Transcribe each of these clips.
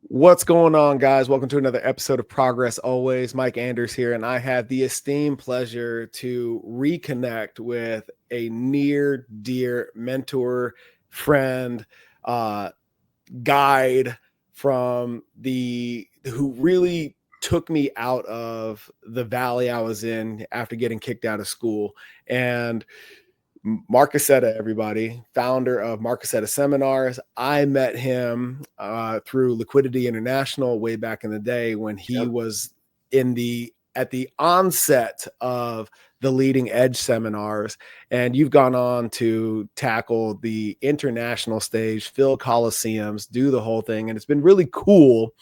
What's going on, guys? Welcome to another episode of Progress Always. Mike Anders here, and I have the esteemed pleasure to reconnect with a near dear mentor, friend, guide from who really took me out of the valley I was in after getting kicked out of school. And Marc Accetta, everybody, founder of Marc Accetta Seminars. I met him through Liquidity International way back in the day when he was at the onset of the leading edge seminars. And you've gone on to tackle the international stage, fill coliseums, do the whole thing. And it's been really cool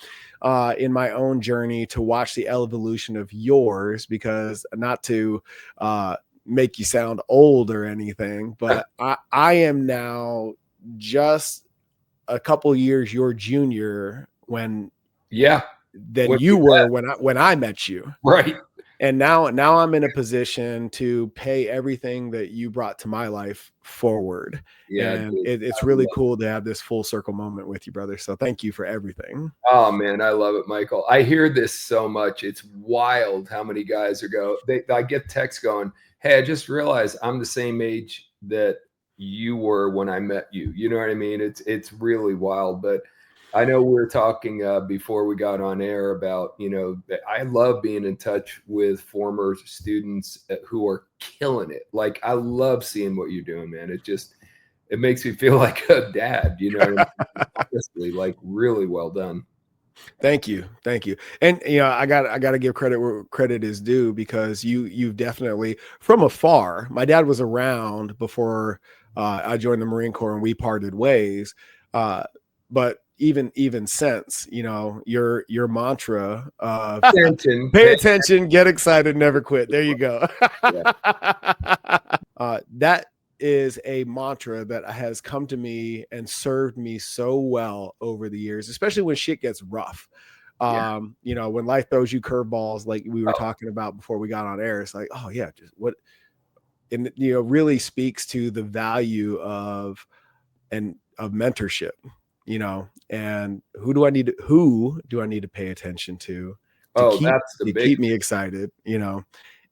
in my own journey to watch the evolution of yours, because not to make you sound old or anything, but I am now just a couple years your junior when you were when I met you. Right. And now I'm in a position to pay everything that you brought to my life forward. Yeah, and it's really cool to have this full circle moment with you, brother. So thank you for everything. Oh man, I love it, Michael. I hear this so much. It's wild how many guys I get texts going, hey, I just realized I'm the same age that you were when I met you. You know what I mean? It's really wild. But I know we were talking before we got on air about, I love being in touch with former students who are killing it. Like, I love seeing what you're doing, man. It makes me feel like a dad, honestly, like really well done. Thank you. And I got to give credit where credit is due, because you've definitely, from afar, my dad was around before I joined the Marine Corps and we parted ways. But even since, your mantra of pay attention, get excited, never quit. There you go. That is a mantra that has come to me and served me so well over the years, especially when shit gets rough. When life throws you curveballs, like we were talking about before we got on air, it's like, oh yeah, just what, and really speaks to the value of mentorship, and who do I need to pay attention to keep me excited,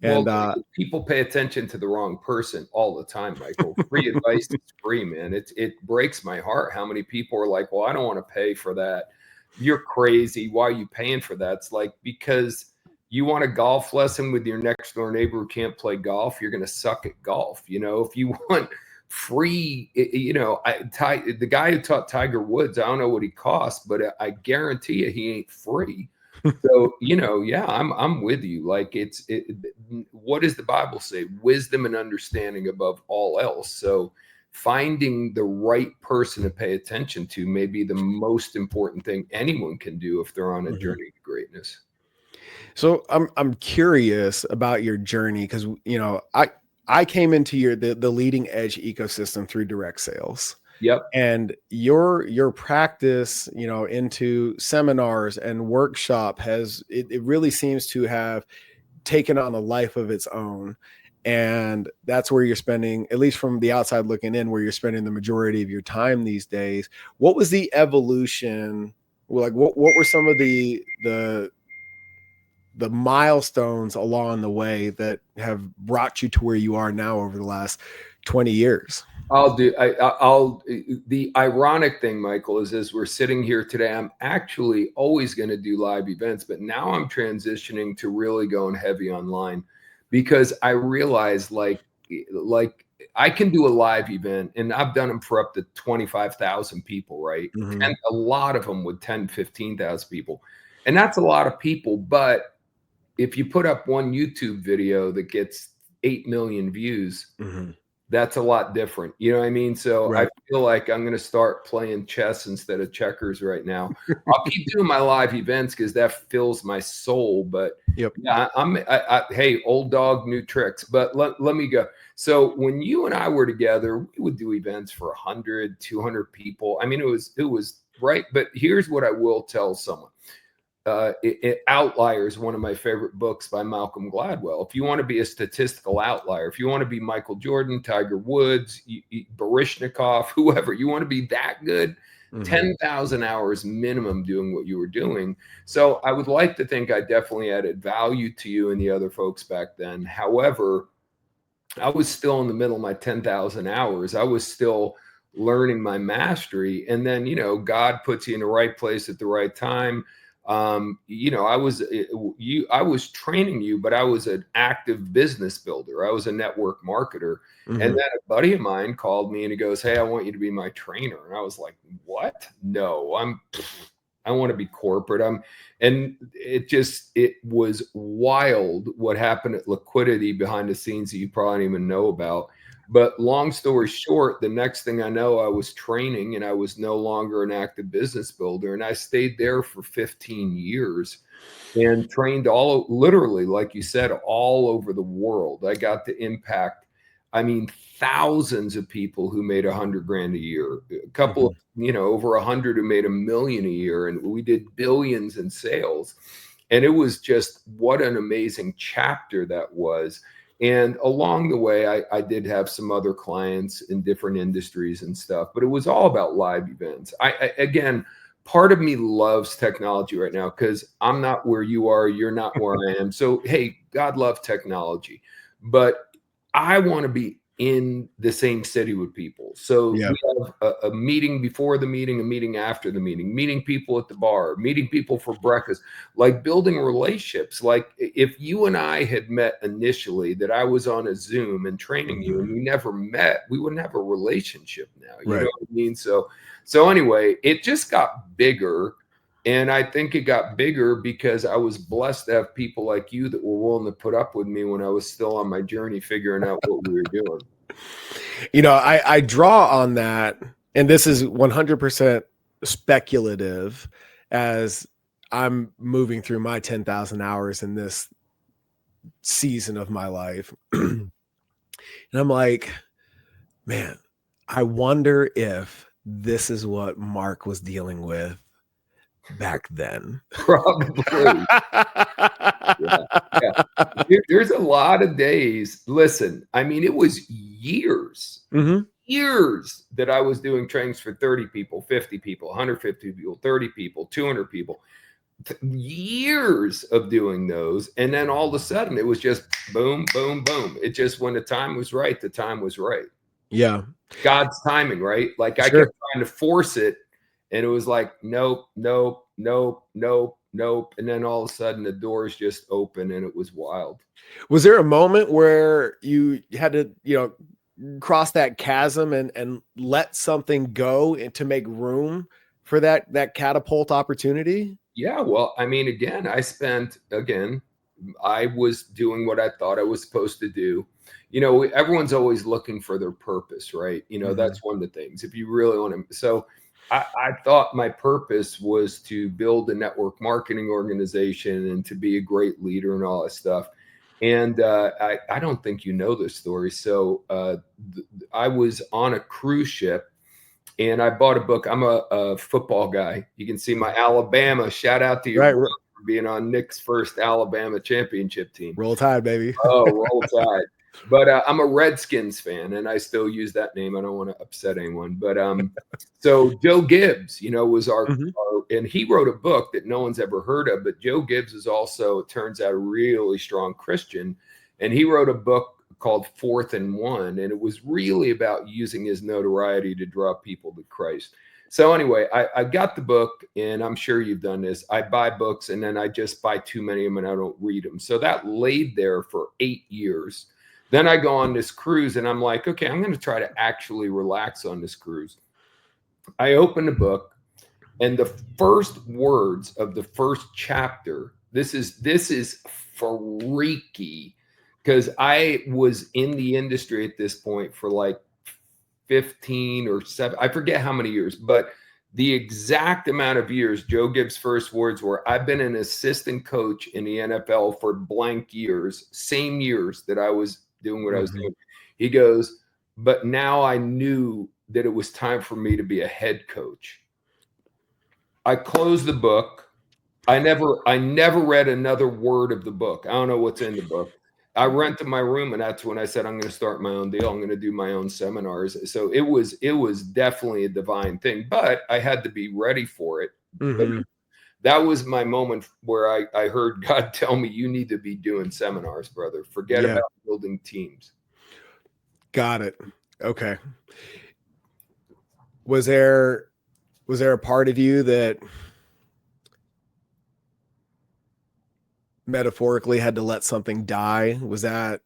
And people pay attention to the wrong person all the time, Michael. Free advice is free, man. It breaks my heart how many people are like, well, I don't want to pay for that. You're crazy. Why are you paying for that? It's like, because you want a golf lesson with your next door neighbor who can't play golf, you're going to suck at golf. If you want free, the guy who taught Tiger Woods, I don't know what he costs, but I guarantee you he ain't free. So, I'm with you. Like, what does the Bible say? Wisdom and understanding above all else. So finding the right person to pay attention to may be the most important thing anyone can do if they're on a journey to greatness. So I'm curious about your journey, because, I came into the leading edge ecosystem through direct sales. Yep. And your practice, into seminars and workshop it really seems to have taken on a life of its own. And that's where you're spending, at least from the outside looking in, where you're spending the majority of your time these days. What was the evolution? Like, what were some of the milestones along the way that have brought you to where you are now over the last 20 years? The ironic thing, Michael, is as we're sitting here today, I'm actually always going to do live events, but now I'm transitioning to really going heavy online, because I realize like I can do a live event, and I've done them for up to 25,000 people, right? Mm-hmm. And a lot of them with 10, 15,000 people. And that's a lot of people. But if you put up one YouTube video that gets 8 million views, that's a lot different. You know what I mean? So right. I feel like I'm going to start playing chess instead of checkers right now. I'll keep doing my live events because that fills my soul. But yeah, hey, old dog, new tricks. But let me go. So when you and I were together, we would do events for 100, 200 people. I mean, it was right. But here's what I will tell someone. Outlier is one of my favorite books by Malcolm Gladwell. If you want to be a statistical outlier, if you want to be Michael Jordan, Tiger Woods, Baryshnikov, whoever, you want to be that good, 10,000 hours minimum doing what you were doing. So I would like to think I definitely added value to you and the other folks back then. However, I was still in the middle of my 10,000 hours. I was still learning my mastery. And then, God puts you in the right place at the right time. I was training you, but I was an active business builder. I was a network marketer. And then a buddy of mine called me and he goes, "Hey, I want you to be my trainer." And I was like, "What? No, I want to be corporate." And it was wild what happened at Liquidity behind the scenes that you probably don't even know about. But long story short, the next thing I know, I was training and I was no longer an active business builder. And I stayed there for 15 years and trained literally, like you said, all over the world. I got to impact, thousands of people who made 100 grand a year, a couple of, over 100 who made $1 million a year. And we did billions in sales. And it was just what an amazing chapter that was. And along the way, I did have some other clients in different industries and stuff, but it was all about live events. Again, part of me loves technology right now because I'm not where you are. You're not where I am. So, hey, God love technology, but I want to be in the same city with people. So we have a meeting before the meeting, a meeting after the meeting, meeting people at the bar, meeting people for breakfast, like building relationships. Like if you and I had met initially, that I was on a Zoom and training you and we never met, we wouldn't have a relationship now. You know what I mean? So anyway, it just got bigger. And I think it got bigger because I was blessed to have people like you that were willing to put up with me when I was still on my journey, figuring out what we were doing. I draw on that, and this is 100% speculative as I'm moving through my 10,000 hours in this season of my life. And I'm like, man, I wonder if this is what Marc was dealing with back then. Probably. Yeah. There's a lot of days. Listen, it was years that I was doing trainings for 30 people, 50 people, 150 people, 30 people, 200 people, years of doing those. And then all of a sudden it was just boom, boom, boom. It just, when the time was right, the time was right. Yeah. God's timing, right? Like I kept trying to force it. And it was like, nope, nope, nope, nope, nope. And then all of a sudden the doors just open and it was wild. Was there a moment where you had to, cross that chasm and let something go and to make room for that catapult opportunity? Yeah. Well, again, I was doing what I thought I was supposed to do. Everyone's always looking for their purpose, right? That's one of the things. If you really want to, so I thought my purpose was to build a network marketing organization and to be a great leader and all that stuff. And I don't think you know this story. So I was on a cruise ship and I bought a book. I'm a football guy. You can see my Alabama. Shout out to you for being on Nick's first Alabama championship team. Roll Tide, baby. Oh, Roll Tide. But I'm a Redskins fan, and I still use that name. I don't want to upset anyone. But so Joe Gibbs, was our, and he wrote a book that no one's ever heard of. But Joe Gibbs is also, it turns out, a really strong Christian. And he wrote a book called 4th and 1. And it was really about using his notoriety to draw people to Christ. So anyway, I got the book, and I'm sure you've done this. I buy books, and then I just buy too many of them, and I don't read them. So that laid there for 8 years. Then I go on this cruise and I'm like, okay, I'm going to try to actually relax on this cruise. I open the book and the first words of the first chapter, this is freaky because I was in the industry at this point for like 15 or 7, I forget how many years, but the exact amount of years. Joe Gibbs' first words were, "I've been an assistant coach in the NFL for blank years, same years that I was doing what I was doing." He goes, "But now I knew that it was time for me to be a head coach." I closed the book. I never read another word of the book. I don't know what's in the book. I rented my room, and that's when I said, I'm going to start my own deal. I'm going to do my own seminars. So it was definitely a divine thing, but I had to be ready for it. But Mm-hmm. that was my moment where I heard God tell me, you need to be doing seminars, brother. Forget Yeah. about building teams. Got it. Okay. Was there a part of you that metaphorically had to let something die? Was that?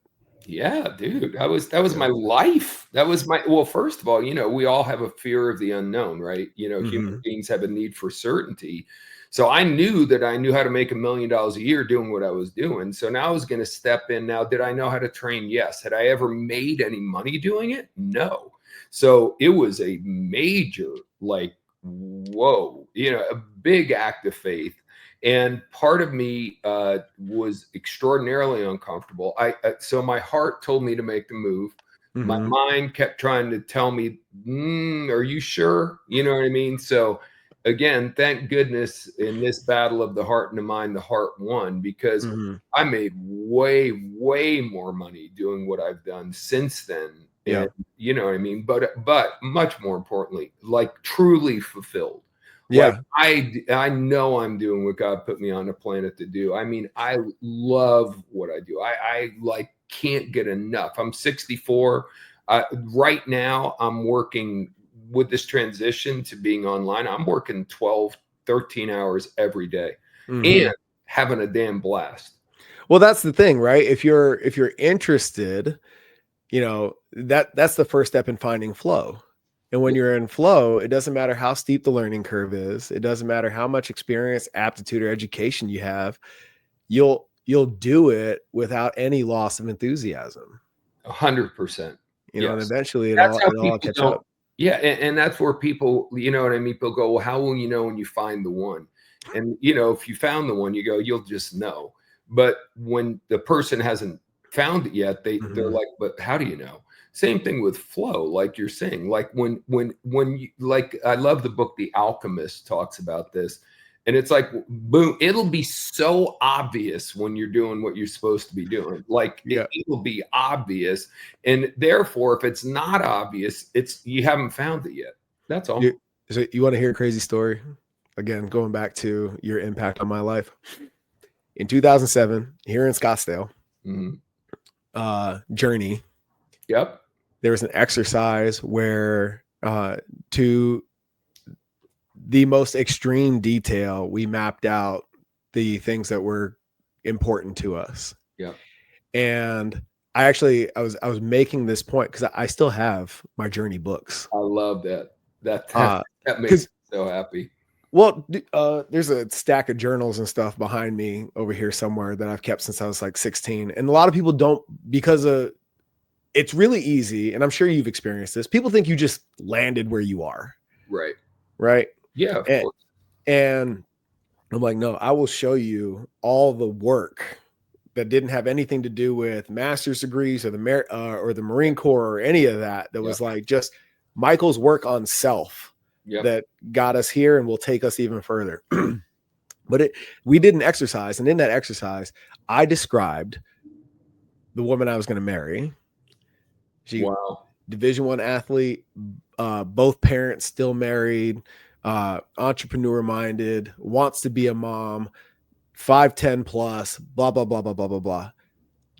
Yeah, dude, that was my life. That was well, first of all, we all have a fear of the unknown, right? Human beings have a need for certainty. So I knew that I knew how to make $1 million a year doing what I was doing. So now I was going to step in. Now, did I know how to train? Yes. Had I ever made any money doing it? No. So it was a major, like, whoa, a big act of faith. And part of me was extraordinarily uncomfortable. So my heart told me to make the move. My mind kept trying to tell me, "Are you sure?" You know what I mean? So again, thank goodness in this battle of the heart and the mind, the heart won, because I made way, way more money doing what I've done since then. Yeah. And you know what I mean? But much more importantly, like truly fulfilled. Like Yeah. I know I'm doing what God put me on the planet to do. I mean, I love what I do. I like can't get enough. I'm 64. Right now I'm working with this transition to being online. I'm working 12, 13 hours every day and having a damn blast. Well, that's the thing, right? If you're interested, that's the first step in finding flow. And when you're in flow, it doesn't matter how steep the learning curve is. It doesn't matter how much experience, aptitude, or education you have. You'll do it without any loss of enthusiasm. 100%. And Yes. eventually That's how it'll all people catch don't. up. Yeah, and that's where people, you know what I mean? People go, well, how will you know when you find the one? And if you found the one, you go, you'll just know. But when the person hasn't found it yet, they're like, but how do you know? Same thing with flow, like you're saying. Like when you, like, I love the book The Alchemist talks about this. And it's like, boom, it'll be so obvious when you're doing what you're supposed to be doing. Like Yeah. it'll be obvious. And therefore, if it's not obvious, you haven't found it yet. That's all. So you want to hear a crazy story? Again, going back to your impact on my life. In 2007, here in Scottsdale, Journey. Yep. There was an exercise where to the most extreme detail, we mapped out the things that were important to us. Yep. And I was making this point because I still have my Journey books. I love that. That makes me so happy. Well, there's a stack of journals and stuff behind me over here somewhere that I've kept since I was like 16. And a lot of people don't, because it's really easy. And I'm sure you've experienced this. People think you just landed where you are. Right. Right. Yeah, of course. And I'm like, no, I will show you all the work that didn't have anything to do with master's degrees or the Marine Corps or any of that. That was like just Mycal's work on self that got us here and will take us even further. But we did an exercise, and in that exercise, I described the woman I was going to marry. She, Division I athlete, both parents still married, entrepreneur minded, wants to be a mom, 5'10" plus, blah, blah, blah, blah, blah, blah, blah.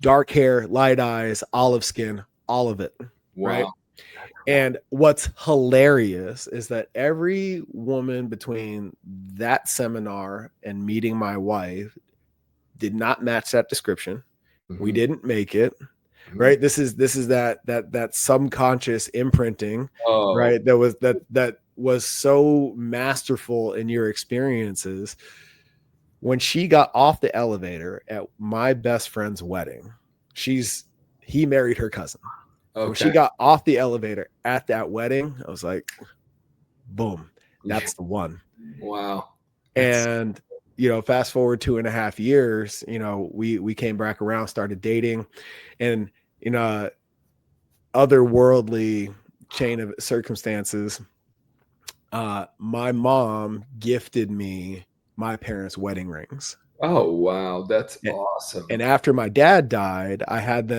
Dark hair, light eyes, olive skin, all of it. Wow. Right. And what's hilarious is that every woman between that seminar and meeting my wife did not match that description. We didn't make it. Right. This is that subconscious imprinting, right? That was so masterful in your experiences. When she got off the elevator at my best friend's wedding, he married her cousin. Okay. When she got off the elevator at that wedding, I was like, boom, that's the one. Wow. And, fast forward 2.5 years, we came back around, started dating, and, otherworldly chain of circumstances, my mom gifted me my parents' wedding rings. Oh, wow. That's A- awesome. And after my dad died, I have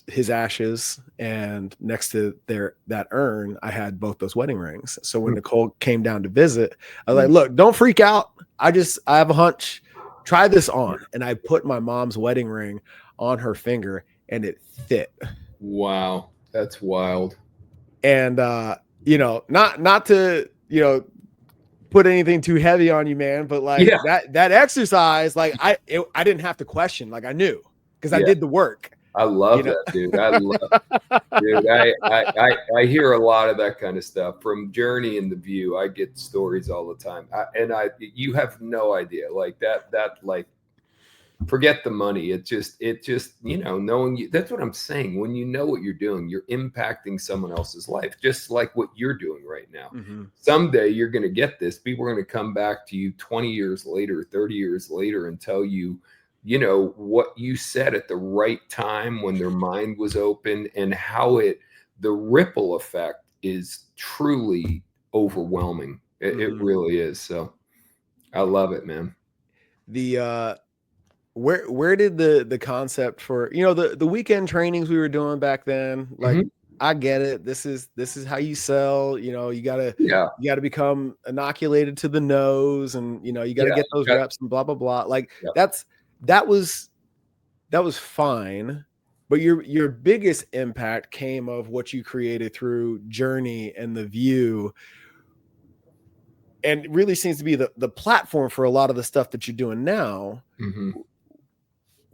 his ashes, and next to that urn, I had both those wedding rings. So when Nicole came down to visit, I was like, "Look, don't freak out. I have a hunch. Try this on." And I put my mom's wedding ring on her finger, and it fit. Wow. That's wild. And not to, put anything too heavy on you, man, but like Yeah. that exercise, like I didn't have to question, like I knew because I Yeah. did the work, I you love know. that, dude. Dude, I hear a lot of that kind of stuff from Journey and The View. I get stories all the time. You have no idea like like, forget the money. It just, knowing you, that's what I'm saying. When you know what you're doing, you're impacting someone else's life, just like what you're doing right now. Mhm. Someday you're going to get this. People are going to come back to you 20 years later, 30 years later, and tell you, what you said at the right time when their mind was open, and how the ripple effect is truly overwhelming. It Mhm. really is. So I love it, man. The where did the concept for, the weekend trainings we were doing back then, like Mhm. I get it. This is how you sell, Yeah. you got to become inoculated to the nose, and you got to Yeah. get You those got, reps and blah blah blah. Like yeah. that was that was fine, but your biggest impact came of what you created through Journey and The View, and it really seems to be the platform for a lot of the stuff that you're doing now. Mhm.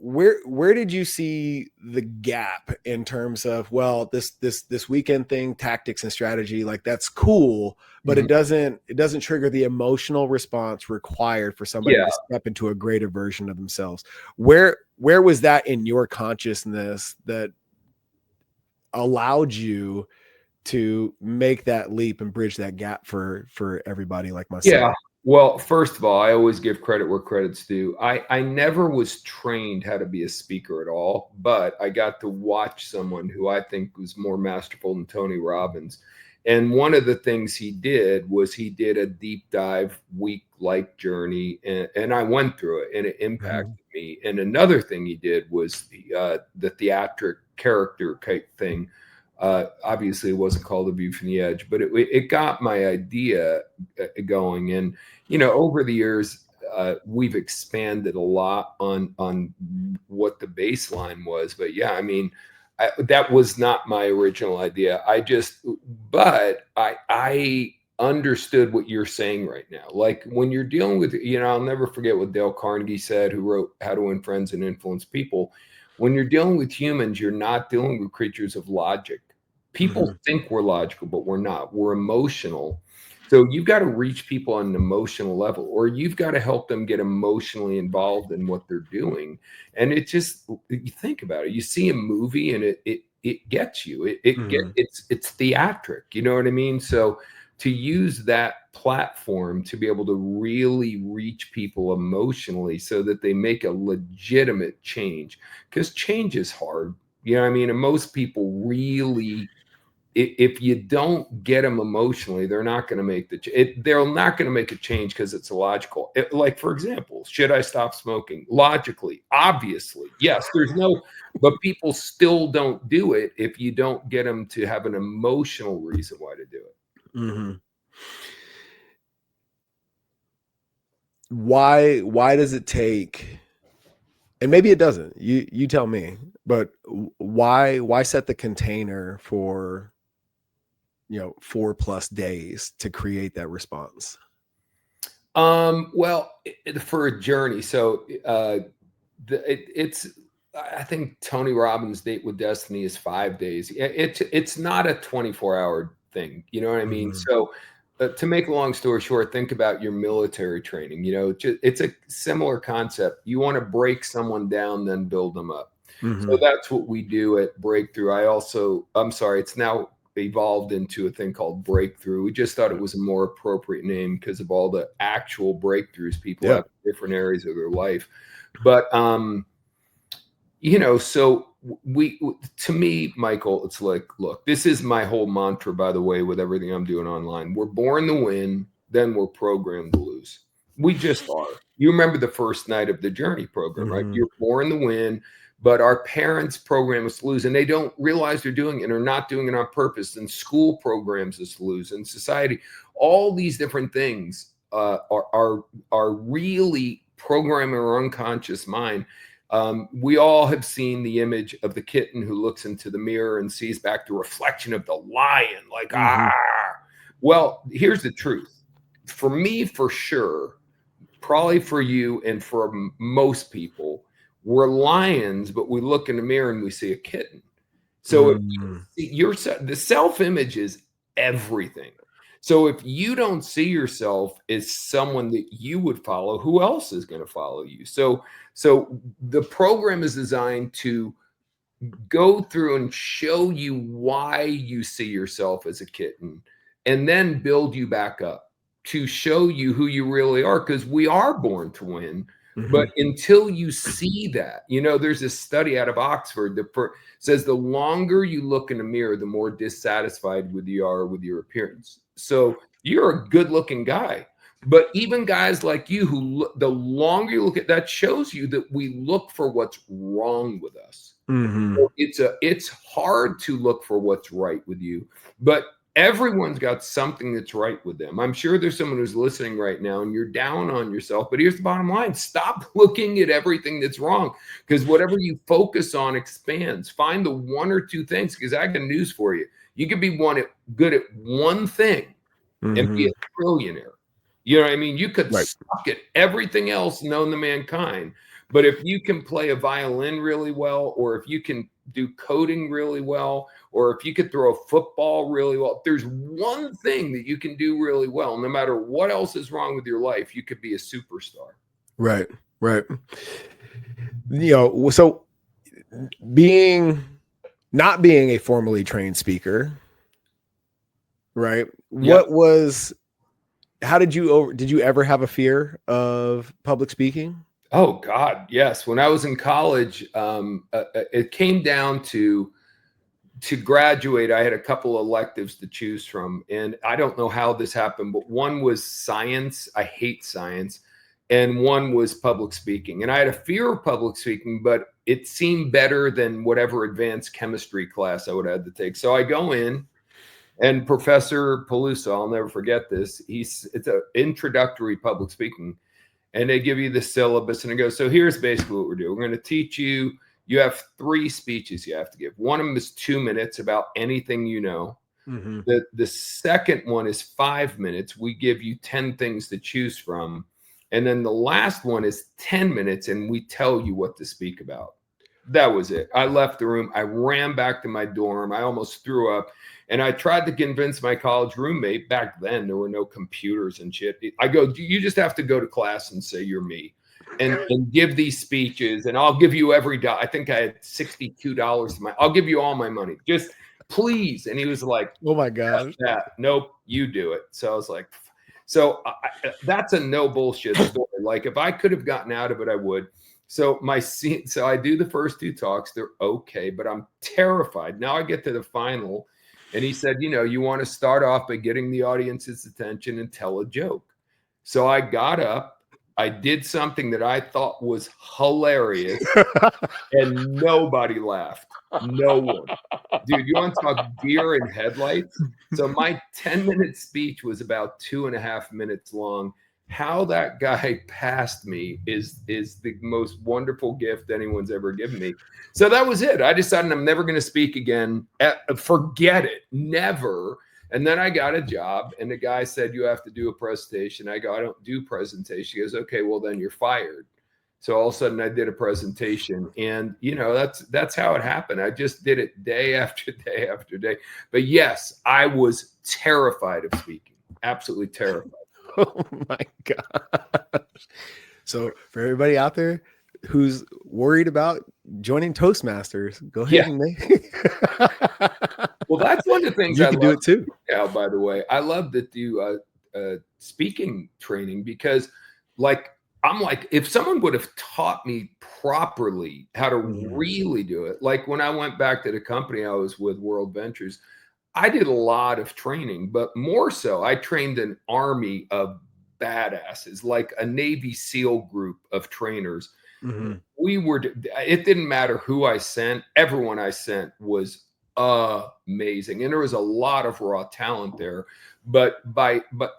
Where did you see the gap in terms of, well, this weekend thing, tactics and strategy, like that's cool, but Mhm. it doesn't trigger the emotional response required for somebody Yeah. to step into a greater version of themselves? Where was that in your consciousness that allowed you to make that leap and bridge that gap for everybody like myself? Yeah. Well, first of all, I always give credit where credit's due. I never was trained how to be a speaker at all, but I got to watch someone who I think was more masterful than Tony Robbins. And one of the things he did was he did a deep dive week like journey, and I went through it and it Mhm. impacted me. And another thing he did was the theatric character thing. Obviously, it wasn't called The View from the Edge, but it got my idea going. And over the years, we've expanded a lot on what the baseline was. But yeah, I mean, that was not my original idea. But I understood what you're saying right now. Like when you're dealing with, I'll never forget what Dale Carnegie said, who wrote How to Win Friends and Influence People. When you're dealing with humans, you're not dealing with creatures of logic. People Mhm. think we're logical, but we're not. We're emotional. So you've got to reach people on an emotional level, or you've got to help them get emotionally involved in what they're doing. And it just, you think about it. You see a movie and it gets you. Mhm. It's theatric. You know what I mean? So to use that platform to be able to really reach people emotionally so that they make a legitimate change, because change is hard. You know what I mean? And most people really, if you don't get them emotionally, they're not going to make they're not going to make a change because it's illogical. Like, for example, should I stop smoking? Logically, obviously, yes, there's no, but people still don't do it if you don't get them to have an emotional reason why to do it. Mhm. Why does it take, and maybe it doesn't, you tell me, but why set the container for 4+ days to create that response? Well, for a journey, so it's, I think Tony Robbins' Date with Destiny is 5 days. It's not a 24-hour thing. You know what I mean? Mhm. So to make a long story short, think about your military training. It's a similar concept. You want to break someone down, then build them up. So Mhm. that's what we do at Breakthrough. I'm sorry, it's now evolved into a thing called Breakthrough. We just thought it was a more appropriate name because of all the actual breakthroughs people Yeah. have in different areas of their life. But so to me, Mycal, it's like, look, this is my whole mantra, by the way, with everything I'm doing online. We're born to win, then we're programmed to lose. We just are. You remember the first night of the Journey program, right? Mm-hmm. You're born to win, but our parents program us to lose, and they don't realize they're doing it or not doing it on purpose. And school programs us to lose, and society, all these different things are really programming our unconscious mind. We all have seen the image of the kitten who looks into the mirror and sees back the reflection of the lion, like, Mm-hmm. Well, here's the truth. For me, for sure, probably for you and for most people, we're lions, but we look in the mirror and we see a kitten. So if you see the self-image is everything. So if you don't see yourself as someone that you would follow, who else is going to follow you? So the program is designed to go through and show you why you see yourself as a kitten, and then build you back up to show you who you really are, because we are born to win. Mm-hmm. But until you see that, there's this study out of Oxford that says the longer you look in the mirror, the more dissatisfied you are with your appearance. So you're a good looking guy, but even guys like you the longer you look at that, shows you that we look for what's wrong with us. Mm-hmm. So it's hard to look for what's right with you, but everyone's got something that's right with them. I'm sure there's someone who's listening right now and you're down on yourself, but here's the bottom line. Stop looking at everything that's wrong, because whatever you focus on expands. Find the one or two things, because I got news for you. You could be good at one thing and be a trillionaire. You know what I mean? You could suck at everything else known to mankind. But if you can play a violin really well, or if you can do coding really well, or if you could throw a football really well, there's one thing that you can do really well. No matter what else is wrong with your life, you could be a superstar. Right. So not being a formally trained speaker, right? Yep. How did you ever have a fear of public speaking? Oh God, yes. When I was in college, it came down to graduate. I had a couple electives to choose from, and I don't know how this happened, but one was science. I hate science. And one was public speaking. And I had a fear of public speaking, but it seemed better than whatever advanced chemistry class I would have to take. So I go in, and Professor Peluso, I'll never forget this. It's an introductory public speaking. And they give you the syllabus, and it goes, so here's basically what we're doing. We're going to teach you. You have 3 speeches you have to give. One of them is 2 minutes about anything you know. Mm-hmm. The second one is 5 minutes. We give you 10 things to choose from. And then the last one is 10 minutes, and we tell you what to speak about. That was it. I left the room. I ran back to my dorm. I almost threw up. And I tried to convince my college roommate. Back then, there were no computers and shit. I go, you just have to go to class and say you're me, and give these speeches, and I'll give you every dollar. I think I had $62 I'll give you all my money. Just please. And he was like, oh my God. Nope, you do it. So I was like, that's a no bullshit story. Like, if I could have gotten out of it, I would. So I do the first 2 talks. They're okay, but I'm terrified. Now I get to the final. And he said, you want to start off by getting the audience's attention and tell a joke. So I got up, I did something that I thought was hilarious, and nobody laughed. No one. Dude, you want to talk deer in headlights? So my 10-minute speech was about 2.5 minutes long. How that guy passed me is the most wonderful gift anyone's ever given me. So that was it. I decided I'm never going to speak again. Forget it. Never. And then I got a job, and the guy said, you have to do a presentation. I go, I don't do presentation. He goes, okay, well, then you're fired. So all of a sudden I did a presentation, and that's how it happened. I just did it day after day after day. But yes, I was terrified of speaking. Absolutely terrified. Oh my gosh. So for everybody out there who's worried about joining Toastmasters, go ahead and make Well, that's one of the things you can do it too. Yeah, by the way, I love to do speaking training, because I'm like, if someone would have taught me properly how to really do it, like when I went back to the company I was with, World Ventures, I did a lot of training, but more so, I trained an army of badasses, like a Navy SEAL group of trainers. Mm-hmm. It didn't matter who I sent. Everyone I sent was amazing. And there was a lot of raw talent there. But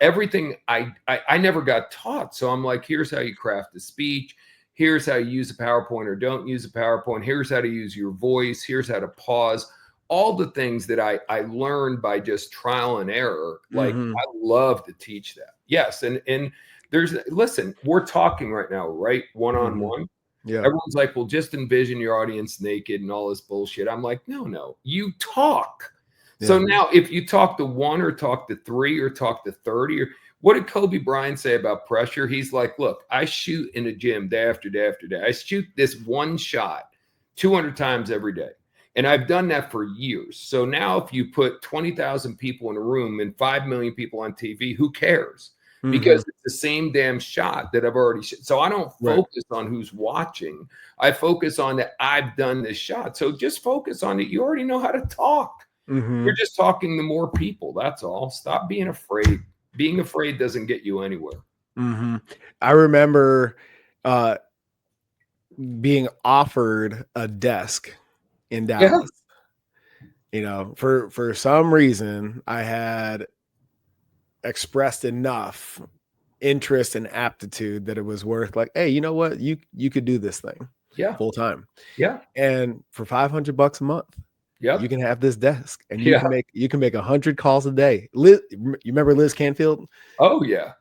everything I never got taught. So I'm like, here's how you craft a speech. Here's how you use a PowerPoint or don't use a PowerPoint. Here's how to use your voice. Here's how to pause. All the things that I learned by just trial and error. Like, Mm-hmm. I love to teach that. Yes. And listen, we're talking right now, right? One-on-one. Yeah. Everyone's like, well, just envision your audience naked and all this bullshit. I'm like, no, you talk. Yeah. So now if you talk to one or talk to three or talk to 30, or what did Kobe Bryant say about pressure? He's like, look, I shoot in a gym day after day after day. I shoot this one shot 200 times every day. And I've done that for years. So now if you put 20,000 people in a room and 5 million people on TV, who cares? Because it's the same damn shot that I've already shot. So I don't focus on who's watching. I focus on that I've done this shot. So just focus on it. You already know how to talk. You're just talking to more people. That's all. Stop being afraid. Being afraid doesn't get you anywhere. I remember being offered a desk in Dallas. You know, for some reason, I had expressed enough interest and aptitude that it was worth, like, hey, you know what, you could do this thing full time, and for $500 a month, you can have this desk, and you can make 100 calls a day. Liz, you remember Liz Canfield? Oh yeah,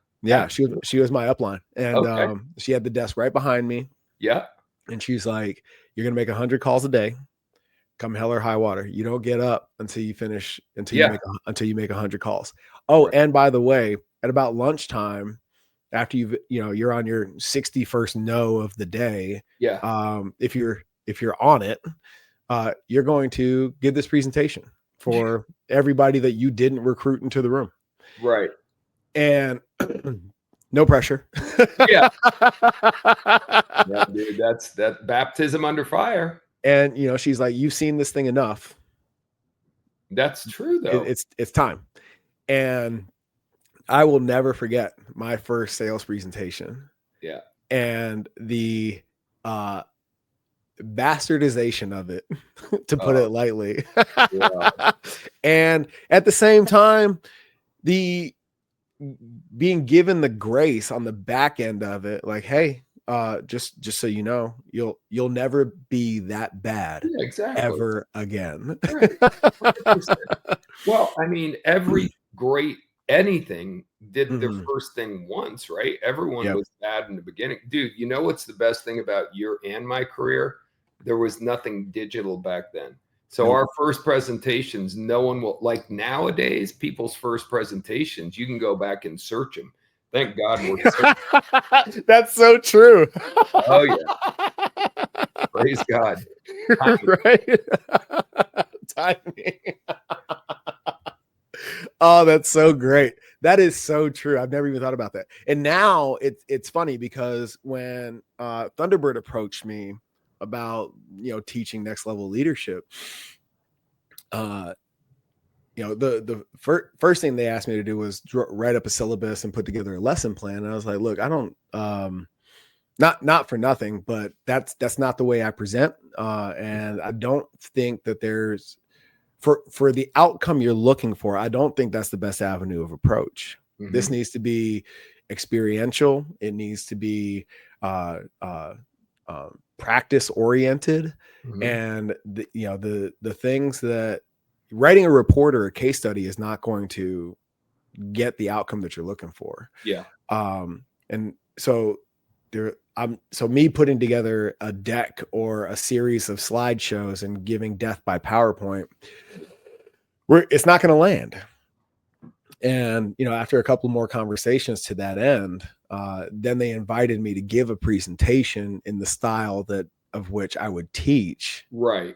she was my upline, and she had the desk right behind me, and she's like, you're gonna make 100 calls a day, come hell or high water. You don't get up until you finish, until you make 100 calls. Oh, and by the way, at about lunchtime, after you're on your 61st no of the day, if you're on it, you're going to give this presentation for everybody that you didn't recruit into the room. Right. And no pressure. Yeah, dude, that's that baptism under fire. And she's like, you've seen this thing enough. That's true, though. It's time. And I will never forget my first sales presentation. Yeah. And the bastardization of it, to put it lightly. And at the same time, the being given the grace on the back end of it, like, hey, just so you know, you'll never be that bad ever again. Well, I mean, every great anything did their first thing once, right? Everyone was bad in the beginning. Dude, you know what's the best thing about your and my career? There was nothing digital back then. So our first presentations, no one will, like nowadays, people's first presentations, you can go back and search them. Thank God we're That's so true. Oh yeah. Praise God. Right. Timing. Oh, that's so great. That is so true. I've never even thought about that. And now it's funny because when Thunderbird approached me about teaching next level leadership, the first thing they asked me to do was write up a syllabus and put together a lesson plan. And I was like, look, I don't not for nothing, but that's not the way I present, and I don't think that there's for the outcome you're looking for, I don't think that's the best avenue of approach. This needs to be experiential. It needs to be practice oriented, and the things that writing a report or a case study is not going to get the outcome that you're looking for. And so me putting together a deck or a series of slideshows and giving death by PowerPoint, it's not going to land. And, after a couple more conversations to that end, then they invited me to give a presentation in the style of which I would teach. Right.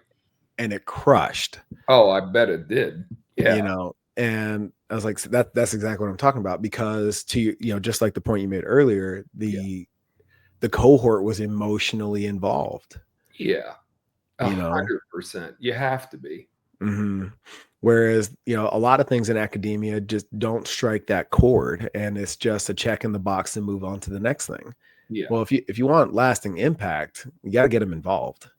And it crushed. Oh, I bet it did. Yeah. And I was like, that's exactly what I'm talking about, because just like the point you made earlier, the cohort was emotionally involved. Yeah. 100%. You have to be. Mm-hmm. Whereas, a lot of things in academia just don't strike that chord, and it's just a check in the box and move on to the next thing. Yeah. Well, if you want lasting impact, you got to get them involved.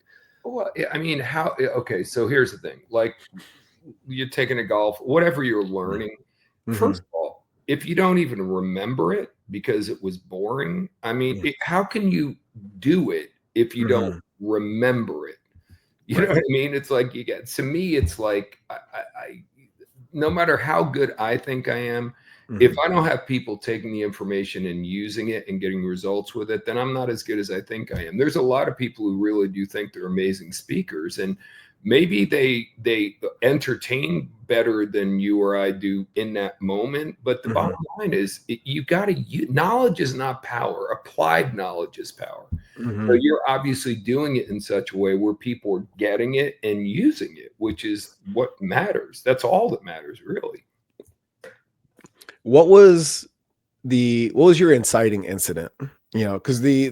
Well, I mean, okay, so here's the thing. Like, you're taking a golf, whatever you're learning. Mm-hmm. First of all, if you don't even remember it because it was boring, I mean, how can you do it if you don't remember it? You know what I mean? It's like to me, it's like I no matter how good I think I am, if I don't have people taking the information and using it and getting results with it, then I'm not as good as I think I am. There's a lot of people who really do think they're amazing speakers, and maybe they entertain better than you or I do in that moment. But the bottom line is you got to knowledge is not power. Applied knowledge is power. So you're obviously doing it in such a way where people are getting it and using it, which is what matters. That's all that matters, really. What was your inciting incident? Because a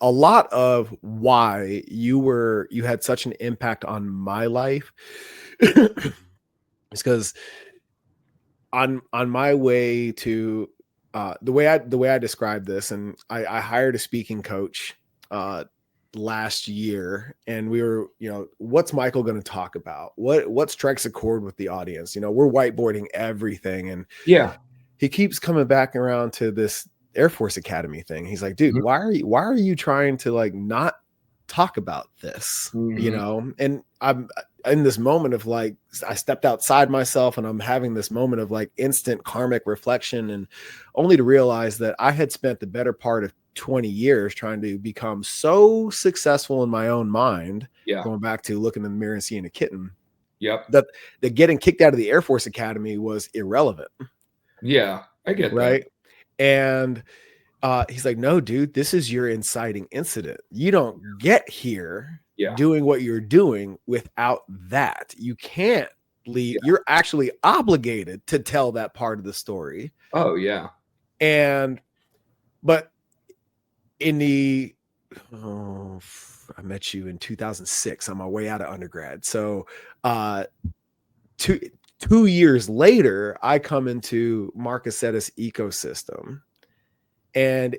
lot of why you had such an impact on my life is because on my way to the way I describe this, and I hired a speaking coach last year, and we were, what's Mycal going to talk about? What strikes a chord with the audience? We're whiteboarding everything, and he keeps coming back around to this Air Force Academy thing. He's like, dude, why are you trying to like not talk about this? And I'm in this moment of like, I stepped outside myself, and I'm having this moment of like instant karmic reflection, and only to realize that I had spent the better part of 20 years trying to become so successful in my own mind, going back to looking in the mirror and seeing a kitten, that getting kicked out of the Air Force Academy was irrelevant. Yeah, I get that. And he's like, no, dude, this is your inciting incident. You don't get here doing what you're doing without that. You can't leave. You're actually obligated to tell that part of the story. Oh, yeah. But I met you in 2006 on my way out of undergrad. So 2 years later, I come into Marc Accetta's ecosystem, and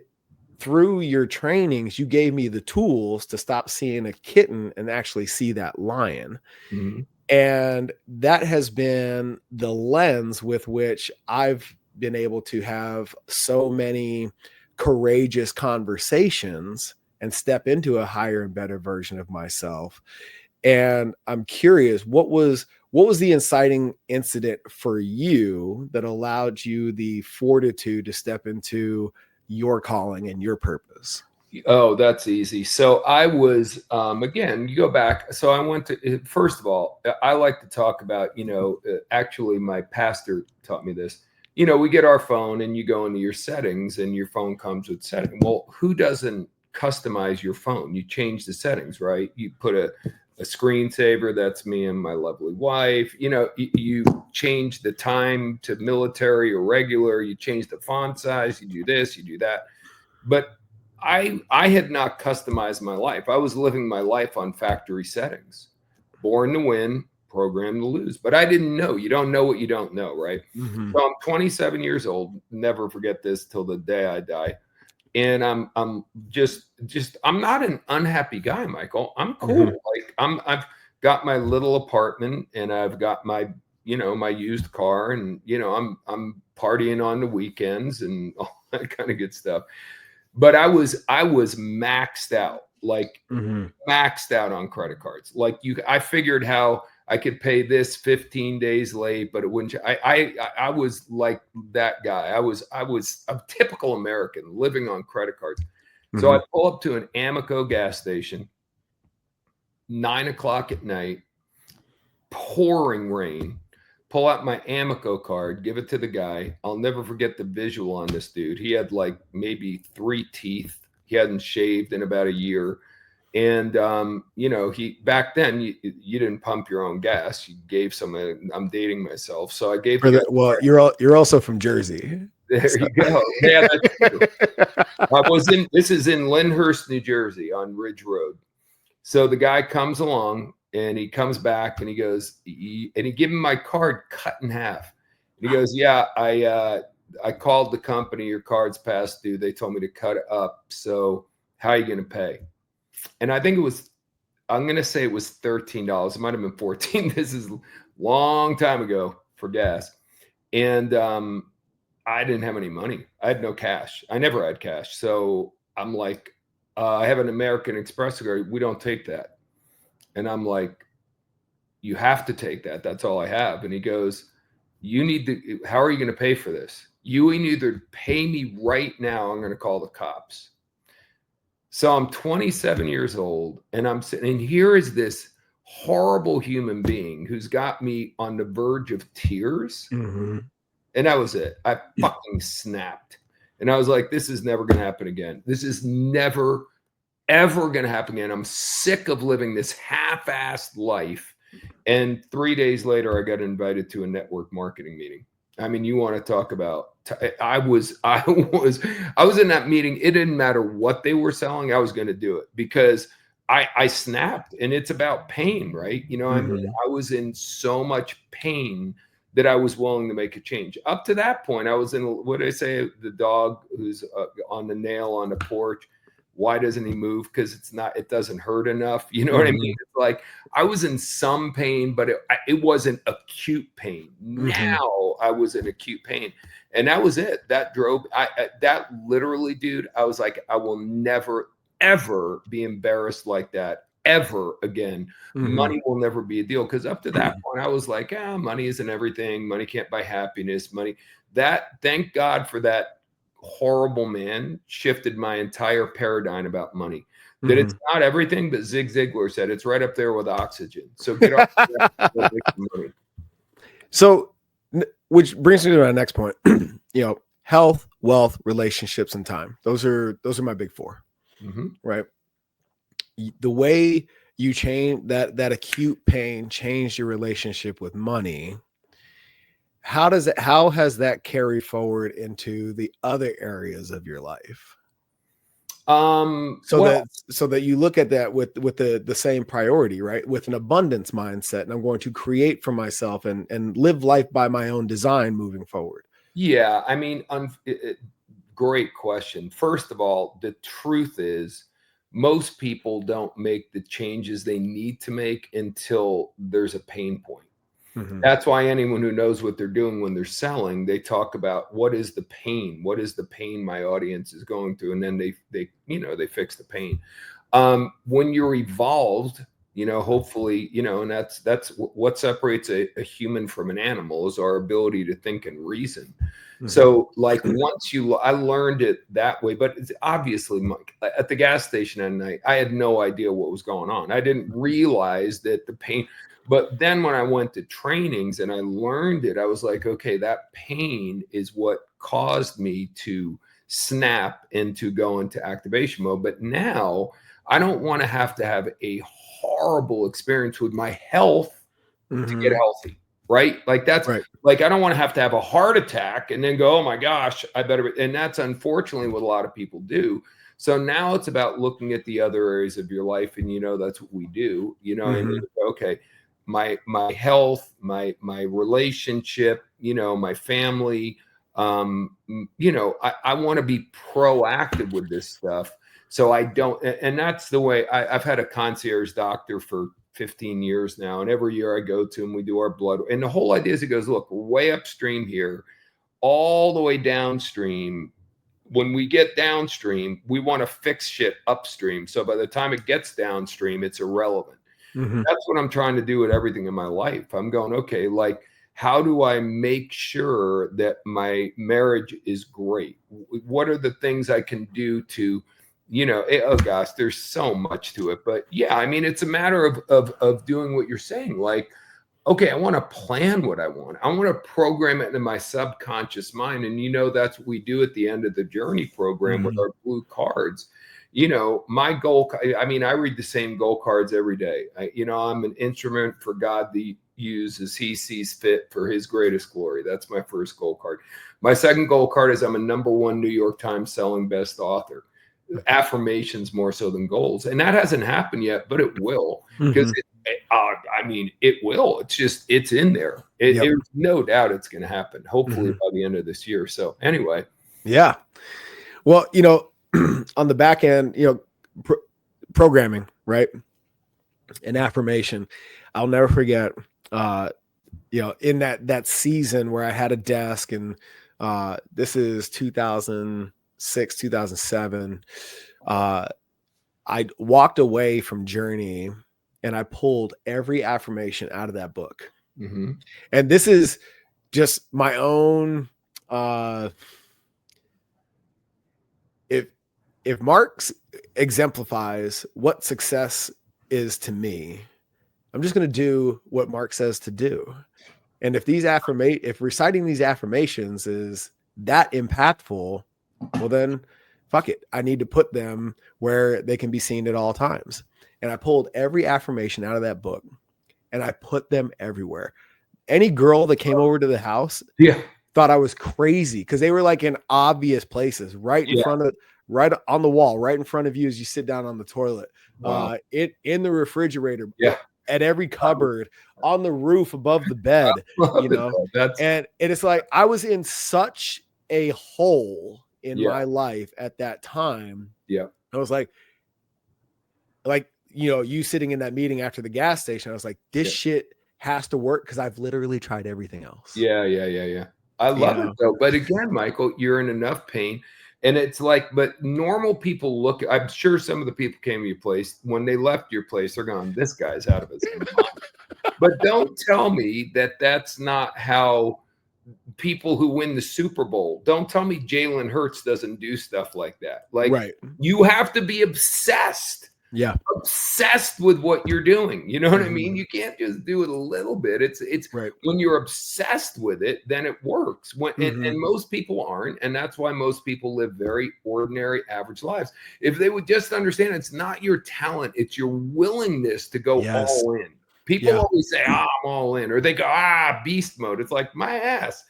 through your trainings, you gave me the tools to stop seeing a kitten and actually see that lion. And that has been the lens with which I've been able to have so many courageous conversations and step into a higher and better version of myself. And I'm curious, what was the inciting incident for you that allowed you the fortitude to step into your calling and your purpose? Oh, that's easy. So I was, again, you go back. So I went to, first of all, I like to talk about, actually my pastor taught me this. We get our phone and you go into your settings and your phone comes with settings. Well, who doesn't customize your phone? You change the settings, right? You put a screensaver, that's me and my lovely wife. You change the time to military or regular, you change the font size, you do this, you do that. But I had not customized my life. I was living my life on factory settings. Born to win, programmed to lose. But I didn't know. You don't know what you don't know, right? So I'm 27 years old. Never forget this till the day I die. And I'm just I'm not an unhappy guy, Mycal. I'm cool. Like I've got my little apartment, and I've got my my used car, and I'm partying on the weekends and all that kind of good stuff. But I was maxed out, like maxed out on credit cards. Like I figured how I could pay this 15 days late, but it wouldn't. I was like that guy. I was a typical American living on credit cards. So I pull up to an Amoco gas station, 9 o'clock at night, pouring rain. Pull out my Amoco card, give it to the guy. I'll never forget the visual on this dude. He had like maybe 3 teeth. He hadn't shaved in about a year. And, he back then you didn't pump your own gas. You gave someone. I'm dating myself. So I gave the guy. Well, you're also from Jersey. There you go. Yeah, that's true. This is in Lyndhurst, New Jersey on Ridge Road. So the guy comes along And he comes back and he goes, and he gave me my card cut in half. And he goes, yeah, I called the company, your card's past due. They told me to cut it up. So how are you going to pay? And I think it was, I'm going to say it was $13. It might've been 14. This is a long time ago for gas. And, I didn't have any money. I had no cash. I never had cash. So I'm like, I have an American Express card. We don't take that. And I'm like, you have to take that. That's all I have. And he goes, you need to, how are you going to pay for this? You either pay me right now, I'm going to call the cops. So I'm 27 years old and I'm sitting, and here is this horrible human being who's got me on the verge of tears. Mm-hmm. And that was it. I fucking snapped. And I was like, this is never going to happen again. This is never, ever going to happen again. I'm sick of living this half-assed life. And 3 days later, I got invited to a network marketing meeting. I mean, you want to talk about, I was in that meeting. It didn't matter what they were selling. I was going to do it because I snapped, and it's about pain, right? You know, Mm-hmm. I mean, I was in so much pain that I was willing to make a change. Up to that point, I was in, what did I say? The dog who's on the nail on the porch. Why doesn't he move? Because it doesn't hurt enough. You know what I mean? It's like I was in some pain, but it wasn't acute pain. Now I was in acute pain. And that was it. That drove, that literally, dude, I was like, I will never, ever be embarrassed like that ever again. Money will never be a deal. Because up to that point, I was like, money isn't everything. Money can't buy happiness. Money, thank God for that horrible man shifted my entire paradigm about money. That it's not everything, but Zig Ziglar said it's right up there with oxygen. So get off money. So, which brings me to my next point. You know, health, wealth, relationships, and time. Those are my big four. Right. The way you change that acute pain changed your relationship with money. How has that carried forward into the other areas of your life? So that you look at that with the same priority, right? With an abundance mindset, and I'm going to create for myself and live life by my own design moving forward. Yeah, I mean, great question. First of all, the truth is most people don't make the changes they need to make until there's a pain point. That's why anyone who knows what they're doing when they're selling, they talk about what is the pain? What is the pain my audience is going through? And then they fix the pain. When you're evolved, you know, hopefully, you know, and that's what separates a human from an animal is our ability to think and reason. So like I learned it that way, but it's obviously, Mike, at the gas station at night, I had no idea what was going on. I didn't realize that the pain, but then when I went to trainings and I learned it, I was like, okay, that pain is what caused me to snap and to go into activation mode. But now I don't want to have a horrible experience with my health to get healthy. Right. Like that's right. Like, I don't want to have a heart attack and then go, oh my gosh, I better. And that's unfortunately what a lot of people do. So now it's about looking at the other areas of your life. And, you know, that's what we do, you know, and okay, my health, my relationship, you know, my family, you know, I want to be proactive with this stuff. So I don't, and that's the way I've had a concierge doctor for 15 years now. And every year I go to him, we do our blood. And the whole idea is it goes, look, we're way upstream here, all the way downstream. When we get downstream, we want to fix shit upstream. So by the time it gets downstream, it's irrelevant. That's what I'm trying to do with everything in my life. I'm going, okay, like, how do I make sure that my marriage is great? What are the things I can do to, you know, oh gosh, there's so much to it. But yeah, I mean, it's a matter of doing what you're saying. Like, okay, I want to plan what I want. I want to program it into my subconscious mind. And, you know, that's what we do at the end of the journey program with our blue cards. You know, my goal, I mean, I read the same goal cards every day. You know, I'm an instrument for God to use as he sees fit for his greatest glory. That's my first goal card. My second goal card is I'm a #1 New York Times selling best author. Affirmations more so than goals. And that hasn't happened yet, but it will, because I mean, it will. It's in there. There's no doubt it's going to happen. Hopefully by the end of this year. So anyway. Yeah. Well, on the back end, programming, right? And affirmation. I'll never forget, in that season where I had a desk, and this is 2006, 2007. I walked away from Journey and I pulled every affirmation out of that book. Mm-hmm. And this is just my own, if Marx exemplifies what success is to me, I'm just going to do what Mark says to do. And if if reciting these affirmations is that impactful, well then fuck it. I need to put them where they can be seen at all times. And I pulled every affirmation out of that book and I put them everywhere. Any girl that came over to the house thought I was crazy because they were like in obvious places, right on the wall, right in front of you as you sit down on the toilet. Wow. In the refrigerator, at every cupboard, on the roof above the bed, and it's like I was in such a hole in my life at that time. Yeah. I was like, you sitting in that meeting after the gas station, I was like, this shit has to work because I've literally tried everything else. Yeah. I love it though. But again, Michael, you're in enough pain. And it's like, but normal people I'm sure some of the people came to your place, when they left your place, they're going, this guy's out of his mind. But don't tell me that that's not how people who win the Super Bowl, don't tell me Jalen Hurts doesn't do stuff like that. Like you have to be obsessed. Yeah. Obsessed with what you're doing. You know what I mean? You can't just do it a little bit. It's when you're obsessed with it, then it works. And most people aren't. And that's why most people live very ordinary, average lives. If they would just understand it's not your talent, it's your willingness to go all in. People always say, I'm all in, or they go, beast mode. It's like, my ass.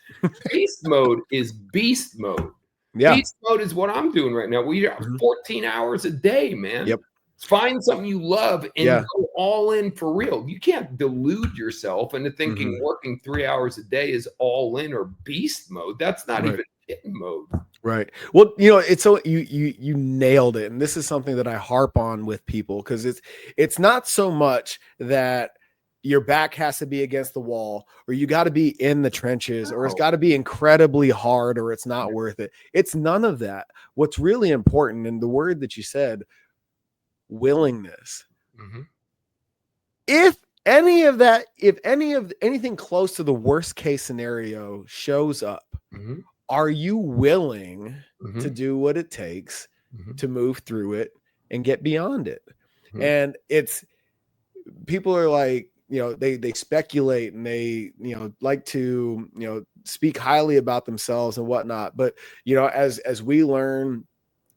Beast mode is beast mode. Yeah. Beast mode is what I'm doing right now. We are 14 hours a day, man. Yep. Find something you love and go all in for real. You can't delude yourself into thinking working 3 hours a day is all in or beast mode. That's not even kitten mode. Right. Well, it's so you nailed it. And this is something that I harp on with people because it's not so much that your back has to be against the wall or you got to be in the trenches or it's got to be incredibly hard or it's not worth it. It's none of that. What's really important, and the word that you said, willingness. If anything close to the worst case scenario shows up, are you willing to do what it takes to move through it and get beyond it? And it's, people are like, they speculate and they, like to, speak highly about themselves and whatnot. But, as we learn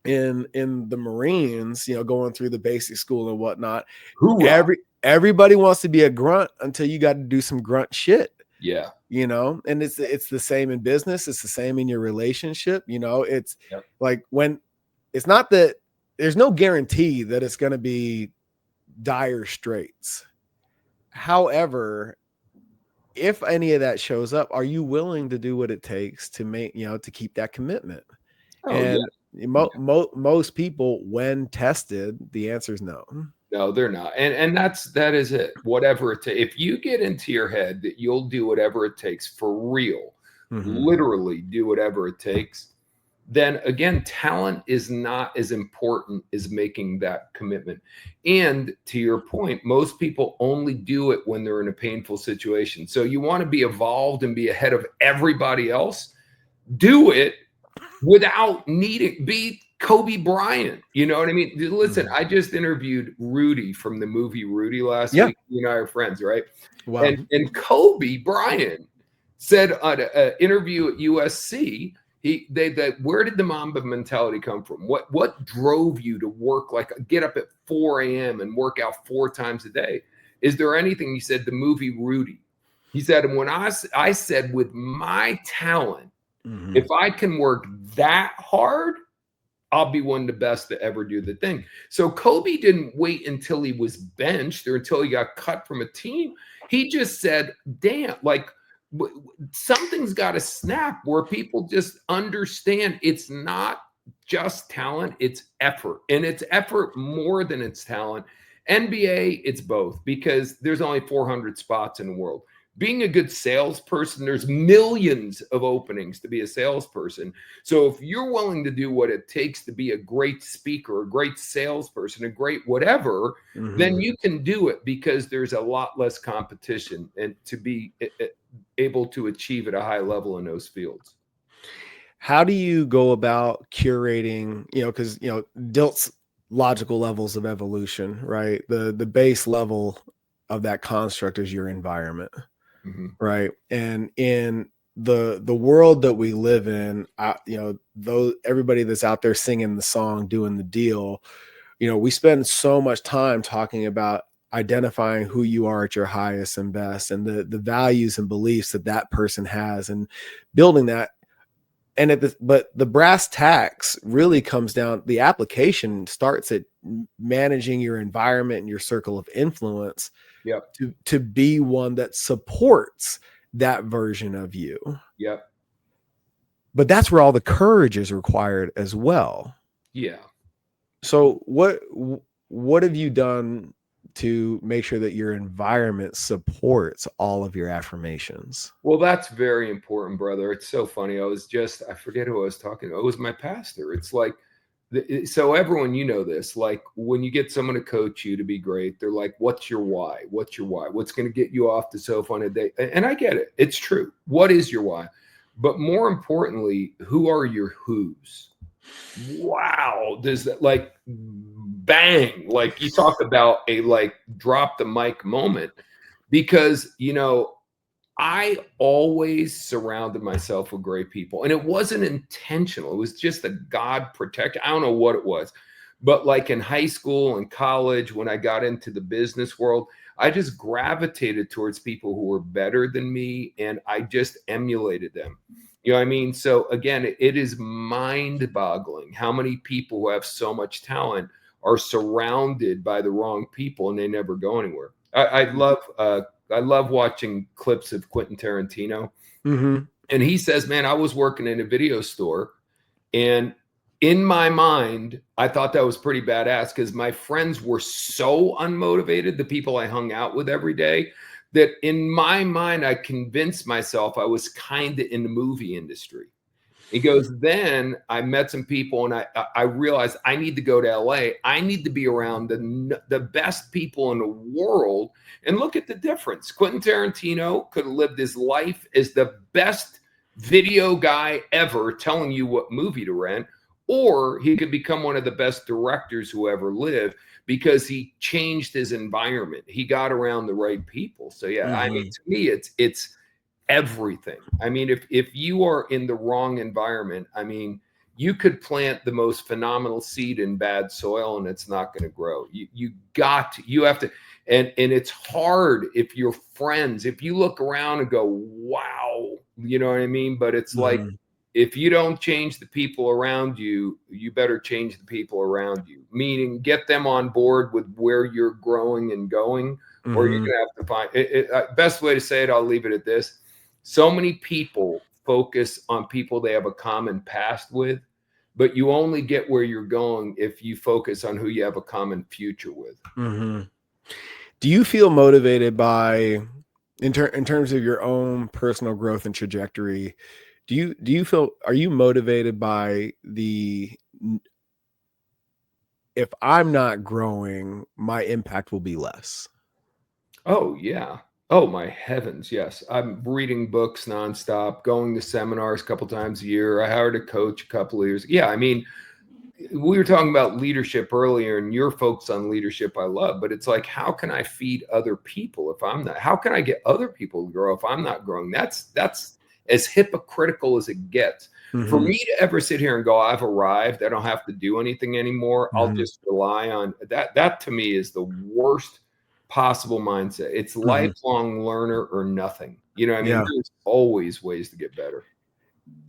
in the Marines, going through the basic school and whatnot, everybody wants to be a grunt until you got to do some grunt shit. Yeah. And it's the same in business. It's the same in your relationship. It's like when it's not that there's no guarantee that it's going to be dire straits. However, if any of that shows up, are you willing to do what it takes to make, to keep that commitment? Most people, when tested, the answer is no. No, they're not. And that is it. Whatever it takes. If you get into your head that you'll do whatever it takes for real, literally do whatever it takes, then again, talent is not as important as making that commitment. And to your point, most people only do it when they're in a painful situation. So you want to be evolved and be ahead of everybody else, do it without needing, be Kobe Bryant. You know what I mean? Listen, I just interviewed Rudy from the movie Rudy last week. You and I are friends, right? Wow. And Kobe Bryant said on an interview at USC, where did the Mamba mentality come from? What drove you to work, like get up at 4 a.m. and work out 4 times a day? Is there anything? He said, the movie Rudy. He said, and when I said, with my talent, if I can work that hard, I'll be one of the best to ever do the thing. So Kobe didn't wait until he was benched or until he got cut from a team. He just said, damn, like something's got to snap where people just understand it's not just talent, it's effort. And it's effort more than it's talent. NBA, it's both because there's only 400 spots in the world. Being a good salesperson, there's millions of openings to be a salesperson. So if you're willing to do what it takes to be a great speaker, a great salesperson, a great whatever, then you can do it because there's a lot less competition and to be able to achieve at a high level in those fields. How do you go about curating, because, Dilt's logical levels of evolution, right? The base level of that construct is your environment. Right. And in the world that we live in, everybody that's out there singing the song, doing the deal, we spend so much time talking about identifying who you are at your highest and best and the values and beliefs that person has and building that. And but the brass tacks really comes down, the application starts at managing your environment and your circle of influence. Yep. To be one that supports that version of you. Yep. But that's where all the courage is required as well. Yeah. So what have you done to make sure that your environment supports all of your affirmations? Well, that's very important, brother. It's so funny. I forget who I was talking to. It was my pastor. It's like, so everyone, this, like when you get someone to coach you to be great, they're like, what's your why? What's your why? What's going to get you off the sofa on a day? And I get it. It's true. What is your why? But more importantly, who are your who's? Wow. Does that like bang? Like you talk about a like drop the mic moment because, I always surrounded myself with great people and it wasn't intentional. It was just a God protect. I don't know what it was, but like in high school and college, when I got into the business world, I just gravitated towards people who were better than me and I just emulated them. You know what I mean? So again, it is mind boggling how many people who have so much talent are surrounded by the wrong people and they never go anywhere. I love watching clips of Quentin Tarantino. And he says, man, I was working in a video store and in my mind, I thought that was pretty badass because my friends were so unmotivated, the people I hung out with every day, that in my mind, I convinced myself I was kind of in the movie industry. He goes, then I met some people and I realized I need to go to LA. I need to be around the best people in the world. And look at the difference. Quentin Tarantino could have lived his life as the best video guy ever telling you what movie to rent, or he could become one of the best directors who ever lived because he changed his environment. He got around the right people. So yeah, I mean, to me, it's everything. I mean, if you are in the wrong environment, I mean, you could plant the most phenomenal seed in bad soil and it's not going to grow. You have to, and it's hard if you're friends, if you look around and go, wow, you know what I mean? But it's like, if you don't change the people around you, you better change the people around you, meaning get them on board with where you're growing and going, or you're going to have to find it. Best way to say it, I'll leave it at this. So many people focus on people they have a common past with, but you only get where you're going if you focus on who you have a common future with. Do you feel motivated by, in terms of your own personal growth and trajectory, do you feel, are you motivated by if I'm not growing, my impact will be less? Oh, yeah. Oh, my heavens. Yes. I'm reading books nonstop, going to seminars a couple times a year. I hired a coach a couple of years. Yeah. I mean, we were talking about leadership earlier and your folks on leadership I love, but it's like, how can I feed other people if I'm not, how can I get other people to grow if I'm not growing? That's as hypocritical as it gets. For me to ever sit here and go, I've arrived, I don't have to do anything anymore. I'll just rely on that. That to me is the worst possible mindset. It's lifelong learner or nothing. You know what I mean? There's always ways to get better.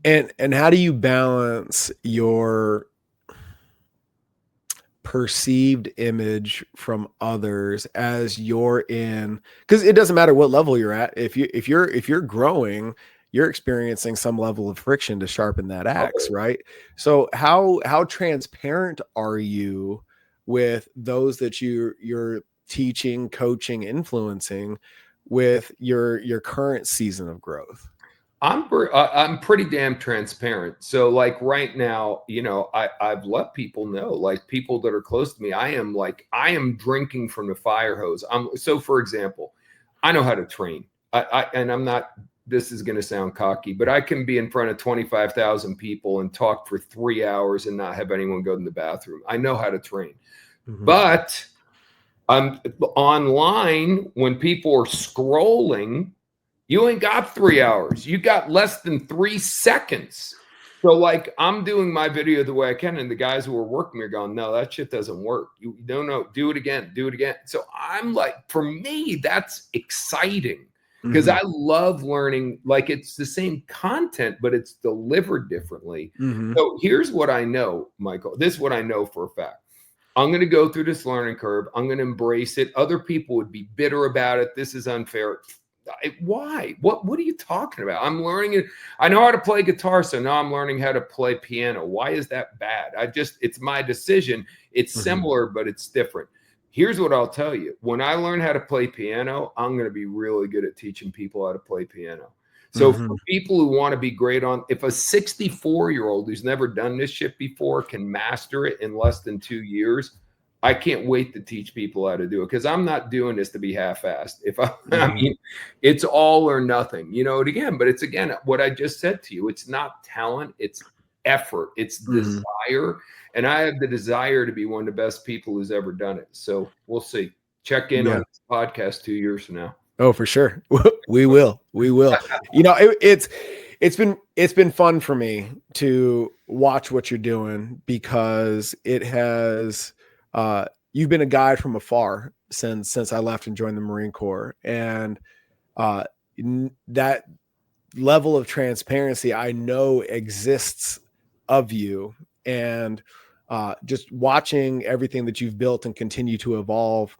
And how do you balance your perceived image from others as you're in, because it doesn't matter what level you're at. If you're growing, you're experiencing some level of friction to sharpen that axe, right? So how transparent are you with those that you're teaching, coaching, influencing with your current season of growth? I'm pretty damn transparent. So like right now, I've let people know, like people that are close to me, I am drinking from the fire hose. So for example, I know how to train. And I'm not, this is going to sound cocky, but I can be in front of 25,000 people and talk for 3 hours and not have anyone go to the bathroom. I know how to train. Mm-hmm. But I'm online when people are scrolling. You ain't got 3 hours. You got less than 3 seconds. So like I'm doing my video the way I can, and the guys who are working are going, no, that shit doesn't work. You don't know, do it again, do it again. So I'm like, for me, that's exciting because Mm-hmm. I love learning. Like it's the same content, but it's delivered differently. Mm-hmm. So here's what I know, Mycal. This is what I know for a fact. I'm going to go through this learning curve. I'm going to embrace it. Other people would be bitter about it. This is unfair. Why? What are you talking about? I'm learning it. I know how to play guitar, so now I'm learning how to play piano. Why is that bad? It's my decision. It's similar, but it's different. Here's what I'll tell you. When I learn how to play piano, I'm going to be really good at teaching people how to play piano. So for people who want to be great if a 64-year-old who's never done this shit before can master it in less than 2 years, I can't wait to teach people how to do it because I'm not doing this to be half-assed. I mean, it's all or nothing, but it's again, what I just said to you, it's not talent, it's effort, it's desire. And I have the desire to be one of the best people who's ever done it. So we'll see. Check in on this podcast 2 years from now. Oh, for sure. We will. It's been fun for me to watch what you're doing because it has, you've been a guide from afar since I left and joined the Marine Corps. And, that level of transparency I know exists of you, and, just watching everything that you've built and continue to evolve,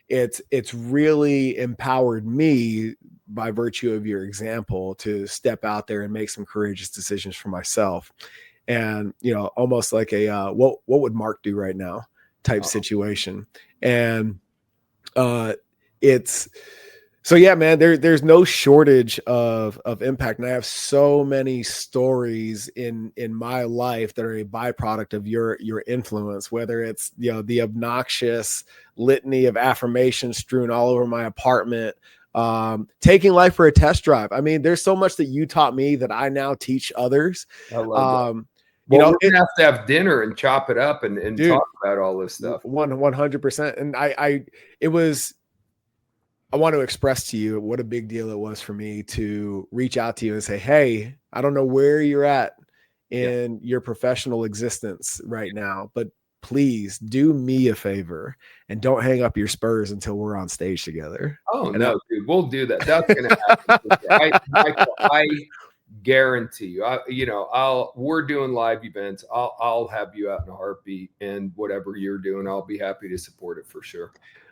it's really empowered me by virtue of your example to step out there and make some courageous decisions for myself. And, almost like a, what would Mark do right now type situation. And, it's, so yeah, man, there's no shortage of impact. And I have so many stories in my life that are a byproduct of your influence, whether it's, the obnoxious litany of affirmations strewn all over my apartment, taking life for a test drive. I mean, there's so much that you taught me that I now teach others. I love that. Well, we're gonna have dinner and chop it up and dude, talk about all this stuff. 100%. And I want to express to you what a big deal it was for me to reach out to you and say, hey, I don't know where you're at in your professional existence right now, but please do me a favor and don't hang up your spurs until we're on stage together. Oh, and no, dude, we'll do that. That's going to happen. I guarantee you, we're doing live events. I'll have you out in a heartbeat, and whatever you're doing, I'll be happy to support it for sure.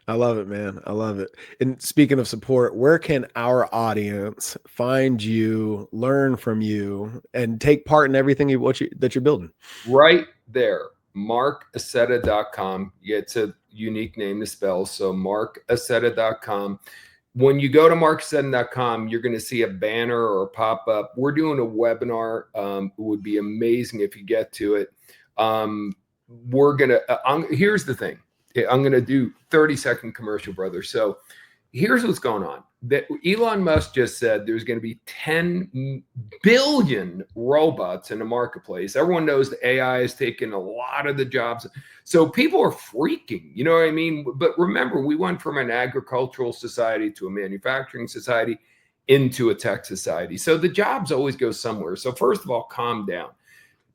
I love it, man. I love it. And speaking of support, where can our audience find you, learn from you, and take part in everything that you're building? Right there, marcaccetta.com. It's a unique name to spell, so marcaccetta.com. When you go to marcaccetta.com, you're going to see a banner or a pop-up. We're doing a webinar. It would be amazing if you get to it. Here's the thing. I'm going to do 30-second commercial, brother. So here's what's going on. That Elon Musk just said there's going to be 10 billion robots in the marketplace. Everyone knows the AI is taking a lot of the jobs. So people are freaking, you know what I mean? But remember, we went from an agricultural society to a manufacturing society into a tech society. So the jobs always go somewhere. So first of all, calm down.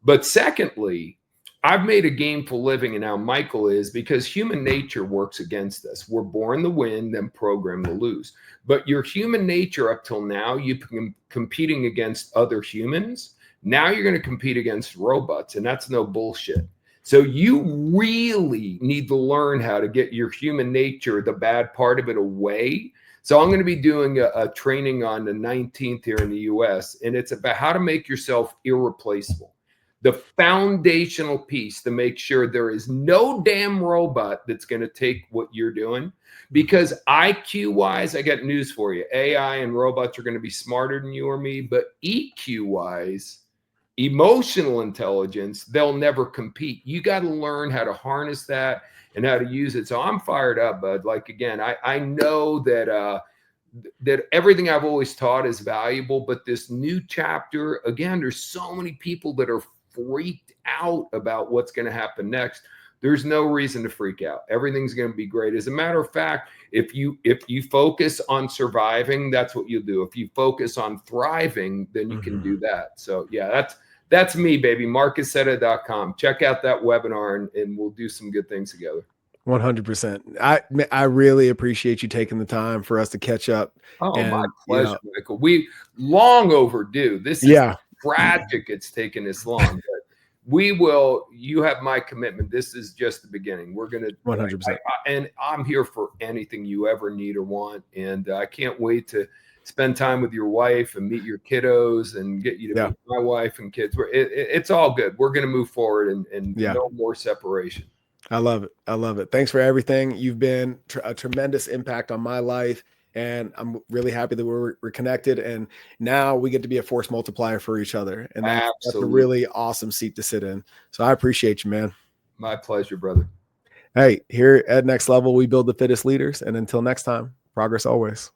But secondly, I've made a gameful living in how Mycal is because human nature works against us. We're born to win, then programmed to lose. But your human nature up till now, you've been competing against other humans. Now you're going to compete against robots, and that's no bullshit. So you really need to learn how to get your human nature, the bad part of it, away. So I'm going to be doing a training on the 19th here in the US, and it's about how to make yourself irreplaceable. The foundational piece to make sure there is no damn robot that's going to take what you're doing. Because IQ wise, I got news for you. AI and robots are going to be smarter than you or me, but EQ wise, emotional intelligence, they'll never compete. You got to learn how to harness that and how to use it. So I'm fired up, bud. Like, again, I know that that everything I've always taught is valuable, but this new chapter, again, there's so many people that are freaked out about what's going to happen next. There's no reason to freak out. Everything's going to be great. As a matter of fact, if you focus on surviving, that's what you'll do. If you focus on thriving, then you can do that. So yeah, that's me, baby. MarcAccetta.com. Check out that webinar, and we'll do some good things together. 100%. I really appreciate you taking the time for us to catch up. Oh, And my pleasure, Michael. We long overdue. This is tragic it's taken this long, but we will. You have my commitment. This is just the beginning. We're going to 100%. And I'm here for anything you ever need or want. And I can't wait to spend time with your wife and meet your kiddos and get you to meet my wife and kids. It's all good. We're going to move forward and no more separation. I love it. I love it. Thanks for everything. You've been a tremendous impact on my life, and I'm really happy that we're connected, and now we get to be a force multiplier for each other. And that's a really awesome seat to sit in. So I appreciate you, man. My pleasure, brother. Hey, here at Next Level, we build the fittest leaders. And until next time, progress always.